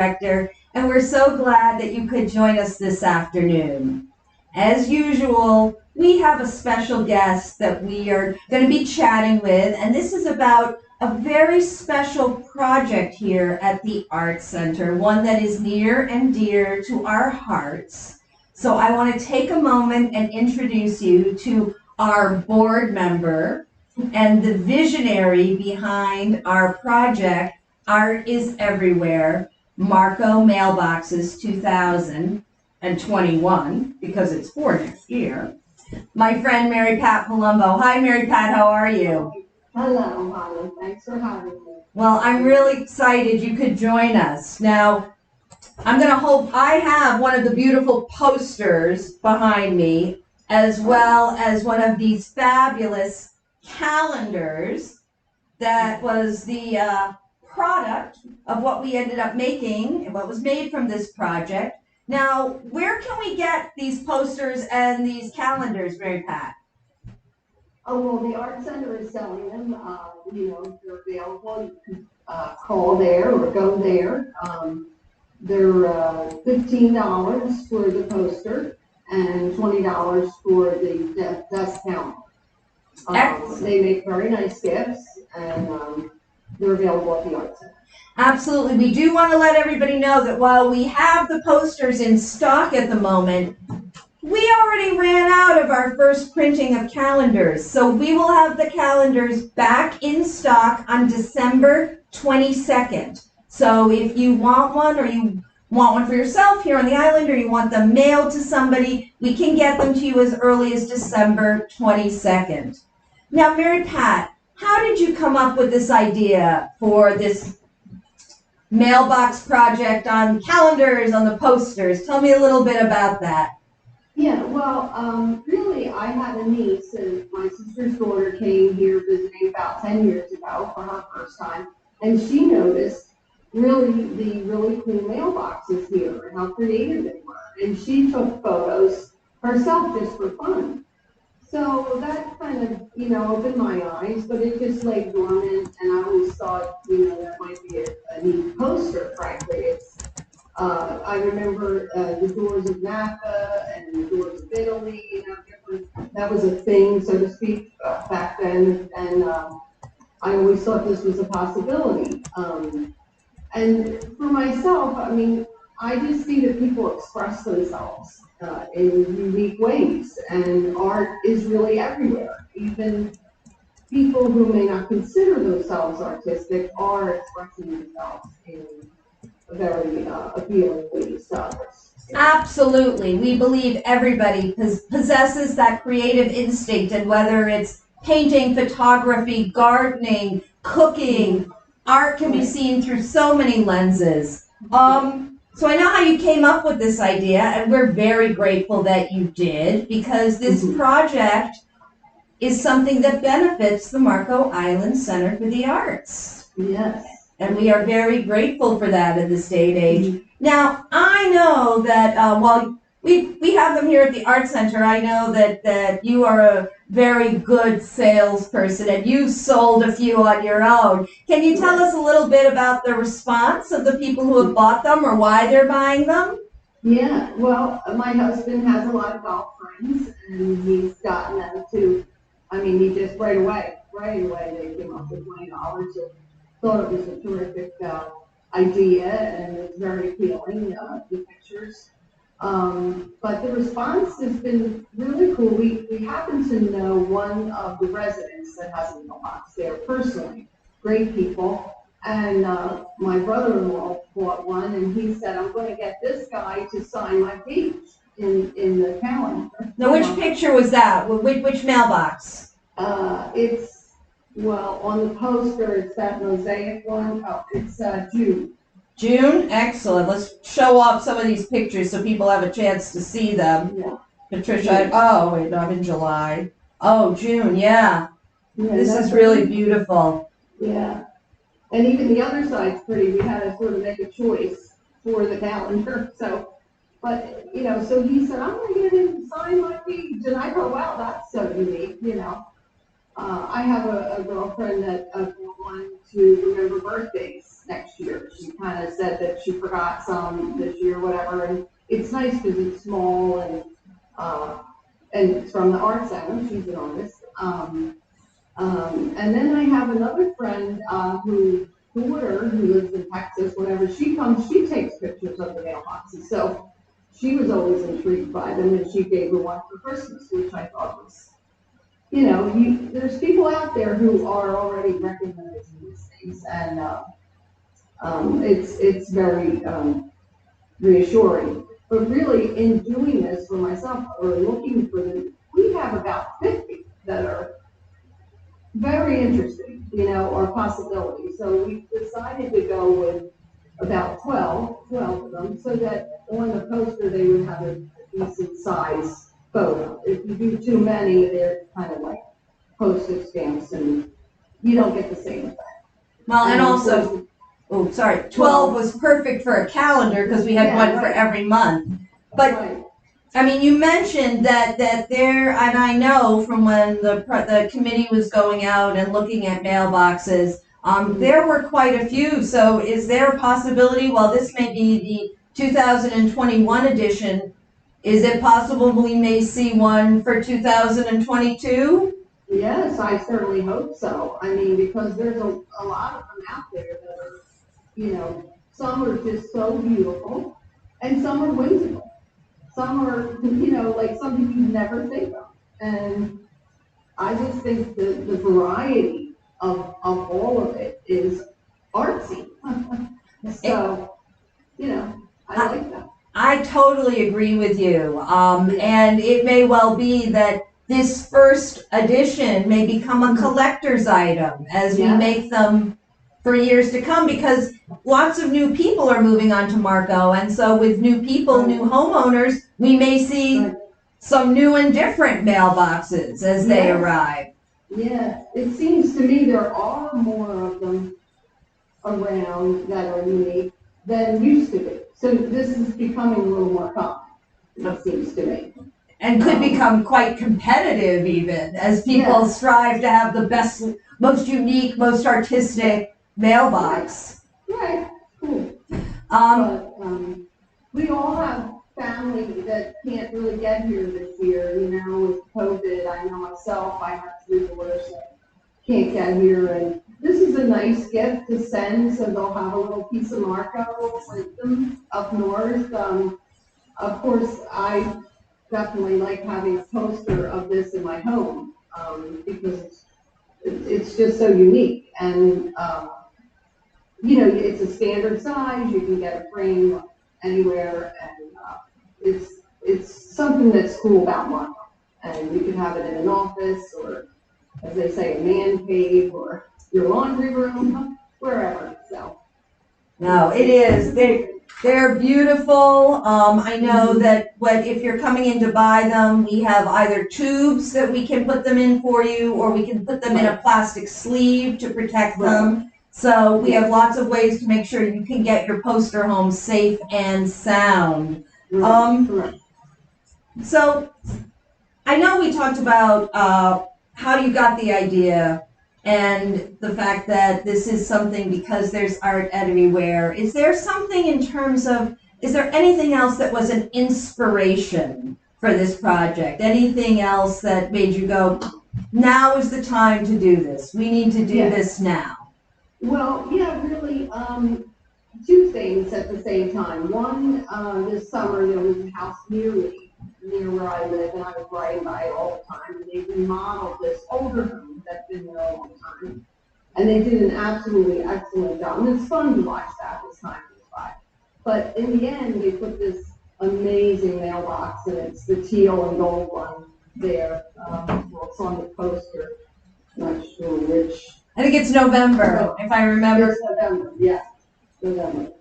Director, and we're so glad that you could join us this afternoon. As usual, we have a special guest that we are going to be chatting with, and this is about a very special project here at the Art Center, one that is near and dear to our hearts. So I want to take a moment and introduce you to our board member and the visionary behind our project, Art is Everywhere, Marco Mailboxes 2021, because it's for next year. My friend Mary Pat Palombo. Hi, Mary Pat, how are you? Hello, Holly. Thanks for having me. Well, I'm really excited you could join us. Now, I have one of the beautiful posters behind me, as well as one of these fabulous calendars that was the product of what we ended up making and what was made from this project. Now, where can we get these posters and these calendars, Mary Pat? Oh, well, the Art Center is selling them. They're available. You can call there or go there. They're $15 for the poster and $20 for the dust calendar. They make very nice gifts, and they're available at the Art Center. Absolutely. We do want to let everybody know that while we have the posters in stock at the moment, we already ran out of our first printing of calendars. So we will have the calendars back in stock on December 22nd. So if you want one, or you want one for yourself here on the island, or you want them mailed to somebody, we can get them to you as early as December 22nd. Now, Mary Pat, how did you come up with this idea for this mailbox project on calendars, on the posters? Tell me a little bit about that. Yeah, well, really, I had a niece, and my sister's daughter came here visiting about 10 years ago for her first time, and she noticed the really cool mailboxes here and how creative they were. And she took photos herself just for fun. So that kind of, opened my eyes, but it just lay dormant, and I always thought, that might be a neat poster, frankly. I remember the doors of Napa and the doors of Italy, that was a thing, so to speak, back then, and I always thought this was a possibility. And for myself, I just see that people express themselves in unique ways, and art is really everywhere. Even people who may not consider themselves artistic are expressing themselves in very appealing ways to others. Absolutely. We believe everybody possesses that creative instinct, and whether it's painting, photography, gardening, cooking, art can be seen through so many lenses. So I know how you came up with this idea, and we're very grateful that you did, because this project is something that benefits the Marco Island Center for the Arts. Yes. And we are very grateful for that in this day and age. Now, I know that while we have them here at the Art Center, I know that you are a very good salesperson, and you sold a few on your own. Can you tell us a little bit about the response of the people who have bought them, or why they're buying them? Yeah, well, my husband has a lot of golf friends, and he's gotten them to, he just right away, they came up with $20. So thought it was a terrific idea, and it's very appealing, the pictures. But the response has been really cool. We happen to know one of the residents that has a mailbox there personally. Great people. And my brother-in-law bought one, and he said, I'm going to get this guy to sign my page in the calendar. Now, which picture was that? Which mailbox? On the poster, it's that mosaic one. Oh, it's June. June? Excellent. Let's show off some of these pictures so people have a chance to see them. Yeah. Patricia, oh, wait, no, I'm in July. Oh, June, yeah. This is really beautiful. Yeah. And even the other side's pretty. We had to sort of make a choice for the calendar. So he said, I'm going to get him to sign my page. And I go, wow, that's so unique, I have a girlfriend that bought one to remember birthdays next year. She kind of said that she forgot some this year, whatever, and it's nice because it's small and it's from the art center. She's an artist. And then I have another friend who lives in Texas. Whenever she comes, she takes pictures of the mailboxes. So she was always intrigued by them, and she gave her one for Christmas, which I thought was, there's people out there who are already recognizing these things, and it's very reassuring. But really, in doing this for myself, or looking for them, we have about 50 that are very interesting, or possibilities. So we decided to go with about 12 of them, so that on the poster they would have a decent size photo. If you do too many, they're kind of like postage stamps, and you don't get the same effect. Well, and also, 12 was perfect for a calendar because we had one for every month. But right. I mean, you mentioned that there, and I know from when the committee was going out and looking at mailboxes, there were quite a few. So is there a possibility, while this may be the 2021 edition, is it possible we may see one for 2022? Yes, I certainly hope so. I mean, because there's a lot of them out there that are, some are just so beautiful, and some are whimsical. Some are, like something you never think of. And I just think the variety of all of it is artsy. So, I like that. I totally agree with you. And it may well be that this first edition may become a collector's item as we make them for years to come, because lots of new people are moving on to Marco, and so with new people, new homeowners, we may see some new and different mailboxes as they arrive. Yeah, it seems to me there are more of them around that are unique than used to be. So this is becoming a little more common, it seems to me. And could become quite competitive even, as people strive to have the best, most unique, most artistic mailbox. Right, cool. But we all have family that can't really get here this year, with COVID. I know myself, I have 3 daughters that can't get here, and this is a nice gift to send, so they'll have a little piece of Marco with them up north. Of course, I definitely like having a poster of this in my home, because it's just so unique, and it's a standard size. You can get a frame anywhere, and it's something that's cool about Marco. And you can have it in an office, or, as they say, a man cave, or your laundry room, wherever. So. No, it is. They're beautiful. I know that if you're coming in to buy them, we have either tubes that we can put them in for you, or we can put them in a plastic sleeve to protect them. So we have lots of ways to make sure you can get your poster home safe and sound. So I know we talked about how you got the idea and the fact that this is something because there's art everywhere. Is there something in terms of, is there anything else that was an inspiration for this project? Anything else that made you go, now is the time to do this. We need to do this now. Well, yeah, really, 2 things at the same time. One, this summer there was a house near where I live, and I was riding by it all the time, and they remodeled this older home that's been there a long time. And they did an absolutely excellent job. And it's fun to watch that as time goes by. But in the end, they put this amazing mailbox, and it's the teal and gold one there. Well, it's on the poster. Not sure which. I think it's November, if I remember. It's November, yeah, November.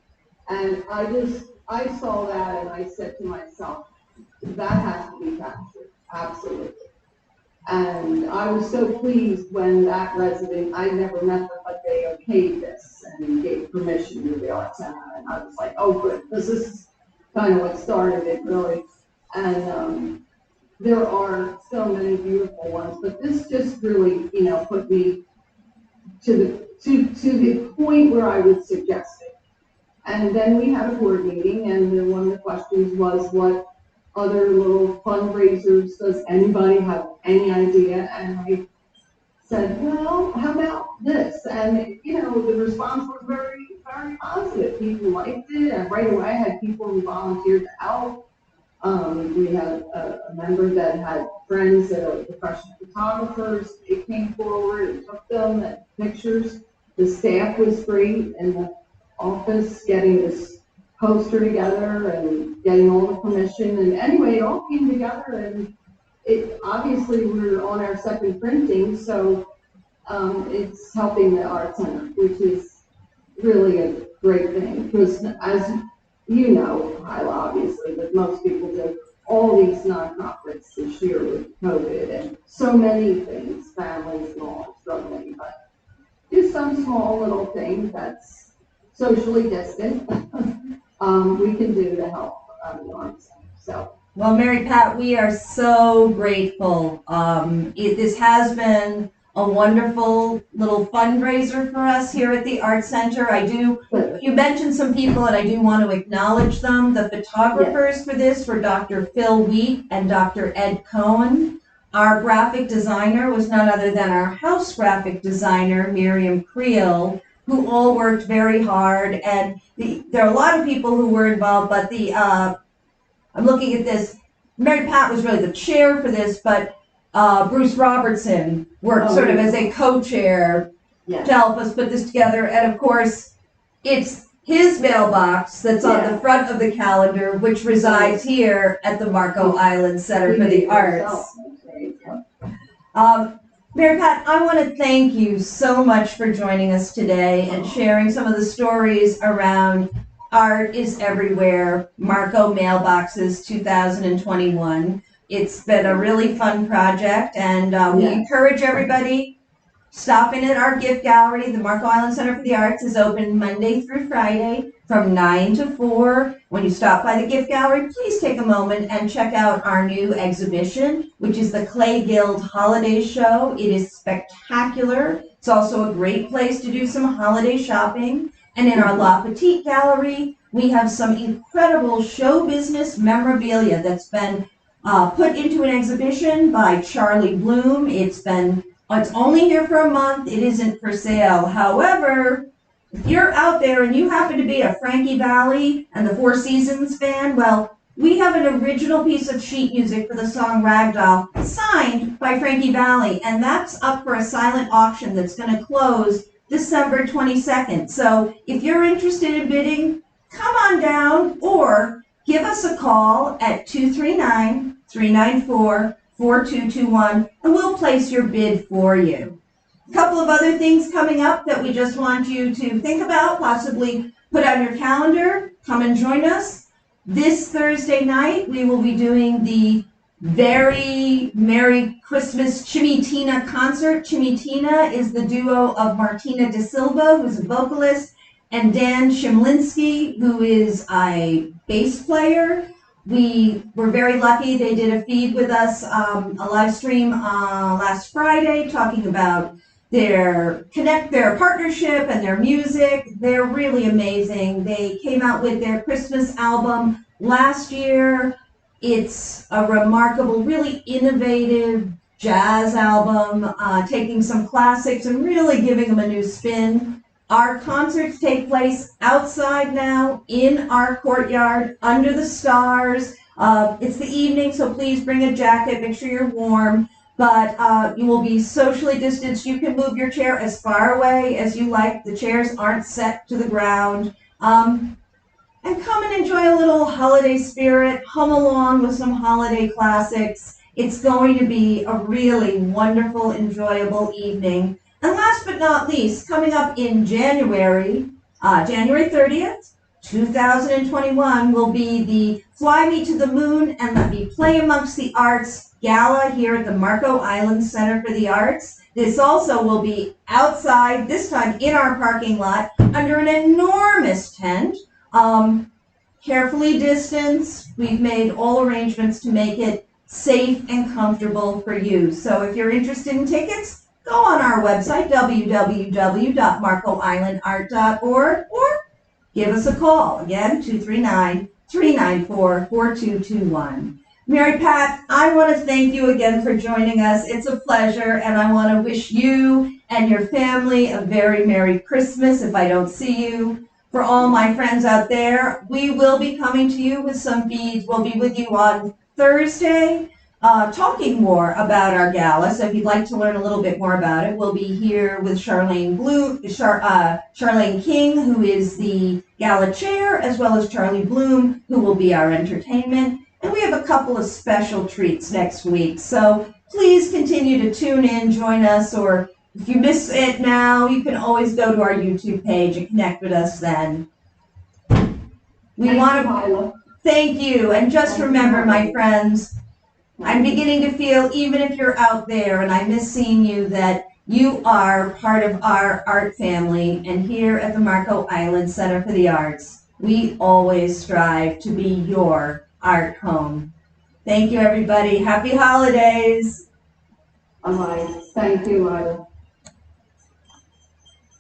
And I saw that, and I said to myself, that has to be captured, absolutely. And I was so pleased when that resident, I never met them, but they okayed this and gave permission to the art center. And I was like, oh, good, this is kind of what started it, really. And there are so many beautiful ones, but this just really, put me to the point where I would suggest it. And then we had a board meeting, and then one of the questions was, what other little fundraisers does anybody have any idea? And I said, well, how about this? And, the response was very, very positive. People liked it, and right away I had people who volunteered to help. We had a member that had friends that are professional photographers. They came forward and took them and pictures. The staff was great in the office getting this poster together and getting all the permission. And anyway, it all came together, and obviously we're on our second printing, so it's helping the art center, which is really a great thing, because as you know, Hyla, obviously, but most people do, all these nonprofits this year with COVID and so many things, families and all struggling, but just some small little thing that's socially distant we can do to help the art center. So. Well, Mary Pat, we are so grateful. This has been a wonderful little fundraiser for us here at the Art Center. You mentioned some people, and I do want to acknowledge them. The photographers for this were Dr. Phil Wheat and Dr. Ed Cohen. Our graphic designer was none other than our house graphic designer, Miriam Creel, who all worked very hard. And there are a lot of people who were involved, but I'm looking at this. Mary Pat was really the chair for this, but Bruce Robertson worked sort of as a co-chair to help us put this together. And of course, it's his mailbox that's on the front of the calendar, which resides here at the Marco Island Center for the Arts. Mary Pat, I want to thank you so much for joining us today and sharing some of the stories around Art is Everywhere, Marco Mailboxes 2021. It's been a really fun project, and we encourage everybody, stop in at our gift gallery. The Marco Island Center for the Arts is open Monday through Friday from 9 to 4. When you stop by the gift gallery, please take a moment and check out our new exhibition, which is the Clay Guild Holiday Show. It is spectacular. It's also a great place to do some holiday shopping. And in our La Petite Gallery, we have some incredible show business memorabilia that's been put into an exhibition by Charlie Bloom. It's only here for a month. It isn't for sale. However, if you're out there and you happen to be a Frankie Valli and the Four Seasons fan, well, we have an original piece of sheet music for the song Ragdoll signed by Frankie Valli, and that's up for a silent auction that's going to close December 22nd. So if you're interested in bidding, come on down or give us a call at 239-394-4221 and we'll place your bid for you. A couple of other things coming up that we just want you to think about, possibly put on your calendar. Come and join us. This Thursday night, we will be doing the very Merry Christmas Chimitina concert. Chimitina is the duo of Martina De Silva, who's a vocalist, and Dan Shimlinsky, who is a bass player. We were very lucky. They did a feed with us, a live stream last Friday, talking about their partnership and their music. They're really amazing. They came out with their Christmas album last year. It's a remarkable, really innovative jazz album, taking some classics and really giving them a new spin. Our concerts take place outside now, in our courtyard, under the stars. It's the evening, so please bring a jacket, make sure you're warm. But you will be socially distanced. You can move your chair as far away as you like. The chairs aren't set to the ground. And come and enjoy a little holiday spirit. Hum along with some holiday classics. It's going to be a really wonderful, enjoyable evening. And last but not least, coming up in January 30th, 2021, will be the Fly Me to the Moon and Let Me Play Amongst the Arts Gala here at the Marco Island Center for the Arts. This also will be outside, this time in our parking lot, under an enormous tent. Carefully distanced. We've made all arrangements to make it safe and comfortable for you. So if you're interested in tickets, go on our website, www.marcoislandart.org, or give us a call. Again, 239-394-4221. Mary Pat, I want to thank you again for joining us. It's a pleasure, and I want to wish you and your family a very Merry Christmas if I don't see you. For all my friends out there, we will be coming to you with some beads. We'll be with you on Thursday, talking more about our gala. So if you'd like to learn a little bit more about it, we'll be here with Charlene King, who is the gala chair, as well as Charlie Bloom, who will be our entertainment. And we have a couple of special treats next week. So please continue to tune in, join us, or if you miss it now, you can always go to our YouTube page and connect with us then. We want to thank you. And just remember, my friends, I'm beginning to feel, even if you're out there and I miss seeing you, that you are part of our art family. And here at the Marco Island Center for the Arts, we always strive to be your art home. Thank you, everybody. Happy holidays. All right. Thank you, Ida.